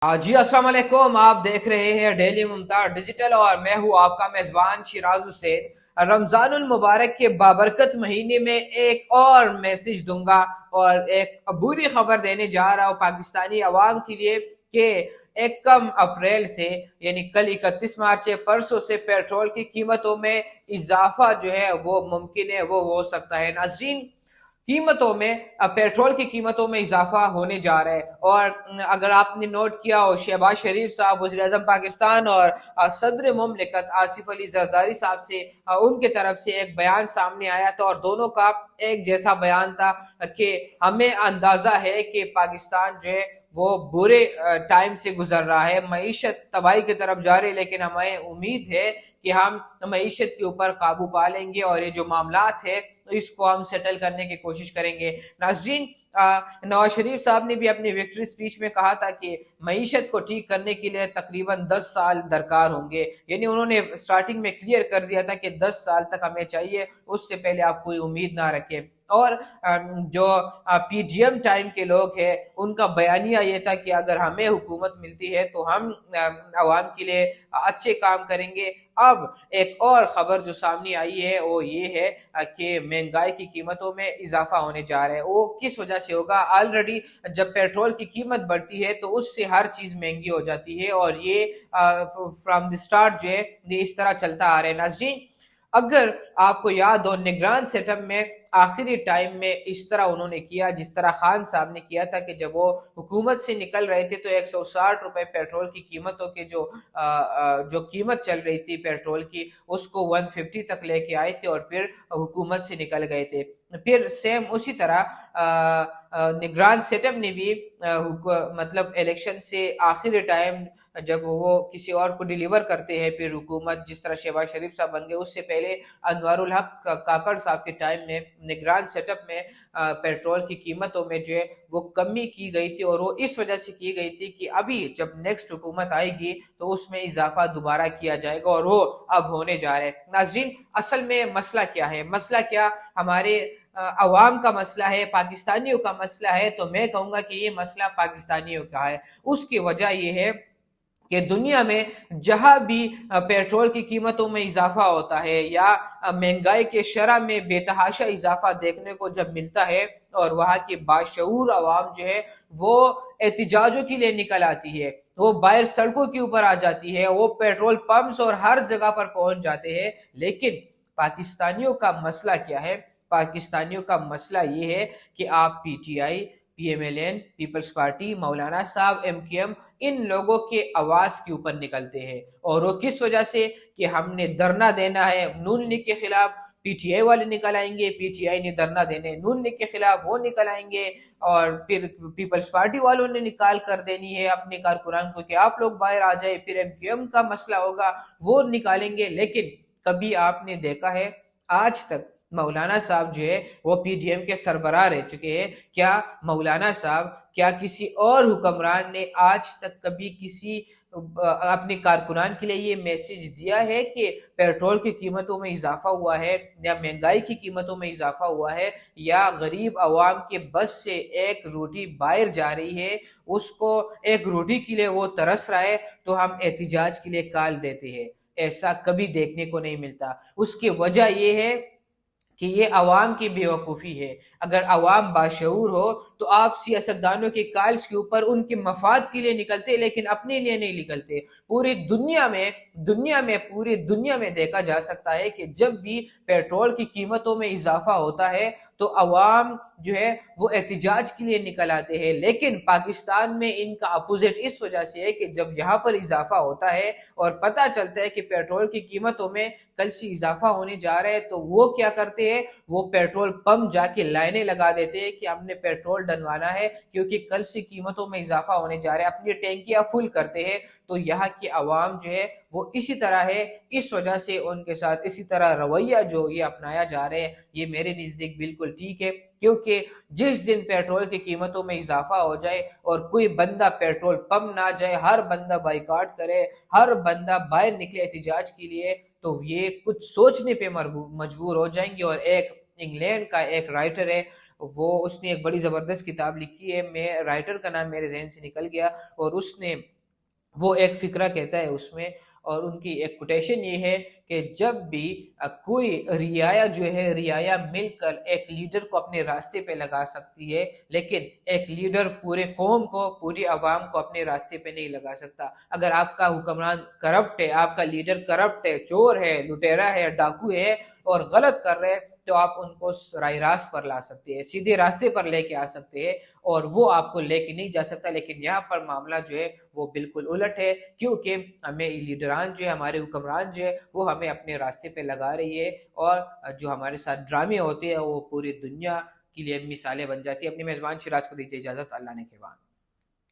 जी अस्सलाम वालेकुम। आप देख रहे हैं डेली मुमताज डिजिटल और मैं हूं आपका मेजबान शिराज हुसैन। रमजानुल मुबारक के बाबरकत महीने में एक और मैसेज दूंगा और एक बुरी खबर देने जा रहा हूं पाकिस्तानी अवाम के लिए कि 1 अप्रैल से यानी कल 31 मार्च है, परसों से पेट्रोल की कीमतों में इजाफा जो है वो मुमकिन है, वो हो सकता है। नाज़रीन, कीमतों में पेट्रोल की कीमतों में इजाफा होने जा रहा है। और अगर आपने नोट किया हो, शहबाज शरीफ साहब वज़ीर आज़म पाकिस्तान और सदर मुमलिकत आसिफ अली जरदारी साहब से उनके तरफ से एक बयान सामने आया था और दोनों का एक जैसा बयान था कि हमें अंदाजा है कि पाकिस्तान जो है वो बुरे टाइम से गुजर रहा है, मईशत तबाही की तरफ जा रही है, लेकिन हमें उम्मीद है कि हम मईशत के ऊपर काबू पा लेंगे और ये जो मामलात है तो इसको हम सेटल करने की कोशिश करेंगे। नाज़रीन, नवाज शरीफ साहब ने भी अपनी विक्ट्री स्पीच में कहा था कि मईशत को ठीक करने के लिए तकरीबन 10 साल दरकार होंगे। यानी उन्होंने स्टार्टिंग में क्लियर कर दिया था कि 10 साल तक हमें चाहिए, उससे पहले आप कोई उम्मीद ना रखें। और जो पीडीएम टाइम के लोग हैं उनका बयानिया ये था कि अगर हमें हुकूमत मिलती है तो हम आवाम के लिए अच्छे काम करेंगे। अब एक और खबर जो सामने आई है वो ये है कि महंगाई की कीमतों में इजाफा होने जा रहा है। वो किस वजह से होगा? ऑलरेडी जब पेट्रोल की कीमत बढ़ती है तो उससे हर चीज महंगी हो जाती है और ये फ्रॉम द स्टार्ट जो है ये इस तरह चलता आ रहा है। नाज़रीन, अगर आपको याद हो, निगरान सेटअप में आखिरी टाइम में इस तरह उन्होंने किया जिस तरह खान साहब ने किया था कि जब वो हुकूमत से निकल रहे थे तो 160 रुपए पेट्रोल की कीमतों के जो कीमत चल रही थी पेट्रोल की उसको 150 तक लेके आए थे और फिर हुकूमत से निकल गए थे। फिर सेम उसी तरह निगरान सेटअप ने भी मतलब इलेक्शन से आखिरी टाइम जब वो किसी और को डिलीवर करते हैं फिर हुकूमत, जिस तरह शहबाज शरीफ साहब बन गए, उससे पहले अनवारुल हक काकड़ साहब के टाइम में निगरान सेटअप में पेट्रोल की कीमतों में जो है वो कमी की गई थी और वो इस वजह से की गई थी कि अभी जब नेक्स्ट हुकूमत आएगी तो उसमें इजाफा दोबारा किया जाएगा और वो अब होने जा रहा है। नाजरीन, असल में मसला क्या है? मसला क्या हमारे अवाम का मसला है, पाकिस्तानियों का मसला है? तो मैं कहूंगा कि ये मसला पाकिस्तानियों का है। उसकी वजह यह है कि दुनिया में जहां भी पेट्रोल की कीमतों में इजाफा होता है या महंगाई के शरह में बेतहाशा इजाफा देखने को जब मिलता है और वहां की बाशऊर आवाम जो है वो एहतिजाजों के लिए निकल आती है, वो बाहर सड़कों के ऊपर आ जाती है, वो पेट्रोल पंप्स और हर जगह पर पहुंच जाते हैं। लेकिन पाकिस्तानियों का मसला क्या है? पाकिस्तानियों का मसला ये है कि आप पीटीआई, पीएमएलएन, पीपल्स पार्टी, मौलाना साहब, एमकेएम, इन लोगों के आवाज के ऊपर निकलते हैं। और वो किस वजह से? कि हमने धरना देना है नून लीग के खिलाफ, पीटीआई वाले निकल आएंगे, पीटीआई ने धरना देने नून लीग के खिलाफ, वो निकल आएंगे। और फिर पीपल्स पार्टी वालों ने निकाल कर देनी है अपने कारकुनान को कि आप लोग बाहर आ जाए। फिर एमक्यूएम का मसला होगा, वो निकालेंगे। लेकिन कभी आपने देखा है आज तक मौलाना साहब जो है वो पीडीएम के सरबराह रह चुके हैं? क्या मौलाना साहब, क्या किसी और हुक्मरान ने आज तक कभी किसी अपने कारकुनान के लिए ये मैसेज दिया है कि पेट्रोल की कीमतों में इजाफा हुआ है या महंगाई की कीमतों में इजाफा हुआ है या गरीब आवाम के बस से एक रोटी बाहर जा रही है, उसको एक रोटी के लिए वो तरस रहा है तो हम एहतिजाज के लिए कॉल देते हैं? ऐसा कभी देखने को नहीं मिलता। उसकी वजह यह है कि ये अवाम की बेवकूफ़ी है। अगर अवाम बाशऊर हो तो आप सियासतदानों के कॉल्स के ऊपर उनके मफाद के लिए निकलते, लेकिन अपने लिए नहीं निकलते। पूरी दुनिया में देखा जा सकता है कि जब भी पेट्रोल की कीमतों में इजाफा होता है तो अवाम जो है वो एहतिजाज के लिए निकल आते हैं। लेकिन पाकिस्तान में इनका अपोजिट इस वजह से है कि जब यहाँ पर इजाफा होता है और पता चलता है कि पेट्रोल की कीमतों में कल से इजाफा होने जा रहा है तो वो क्या करते हैं? वो पेट्रोल पंप जाके लाइनें लगा देते हैं कि हमने पेट्रोल डलवाना है क्योंकि कल से कीमतों में इजाफा होने जा रहा है, अपनी टैंकियां फुल करते हैं। तो यहाँ की आवाम जो है वो इसी तरह है। इस वजह से उनके साथ इसी तरह रवैया जो ये अपनाया जा रहा है ये मेरे नजदीक बिल्कुल ठीक है। क्योंकि जिस दिन पेट्रोल की कीमतों में इजाफा हो जाए और कोई बंदा पेट्रोल पंप ना जाए, हर बंदा बाइकाट करे, हर बंदा बाहर निकले एहतिजाज के लिए, तो ये कुछ सोचने पे मजबूर हो जाएंगे। और एक इंग्लैंड का एक राइटर है وہ اس نے ایک بڑی زبردست کتاب لکھی ہے، میں رائٹر کا نام میرے ذہن سے نکل گیا، اور اس نے وہ ایک فقرہ کہتا ہے اس میں، اور ان کی ایک کوٹیشن یہ ہے کہ جب بھی کوئی رعایا جو ہے، رعایا مل کر ایک لیڈر کو اپنے راستے پہ لگا سکتی ہے، لیکن ایک لیڈر پورے قوم کو، پوری عوام کو اپنے راستے پہ نہیں لگا سکتا۔ اگر آپ کا حکمران کرپٹ ہے، آپ کا لیڈر کرپٹ ہے، چور ہے، لٹیرا ہے، ڈاکو ہے اور غلط کر رہے، تو آپ ان کو راہ راست پر لا سکتے ہیں، سیدھے راستے پر لے کے آ سکتے ہیں، اور وہ آپ کو لے کے نہیں جا سکتا۔ لیکن یہاں پر معاملہ جو ہے وہ بالکل الٹ ہے، کیونکہ ہمیں لیڈران جو ہے، ہمارے حکمران جو ہے، وہ ہمیں اپنے راستے پہ لگا رہی ہے، اور جو ہمارے ساتھ ڈرامے ہوتے ہیں وہ پوری دنیا کے لیے مثالیں بن جاتی ہے۔ اپنی میزبان شراز کو دیجیے اجازت، اللہ نے کے بعد۔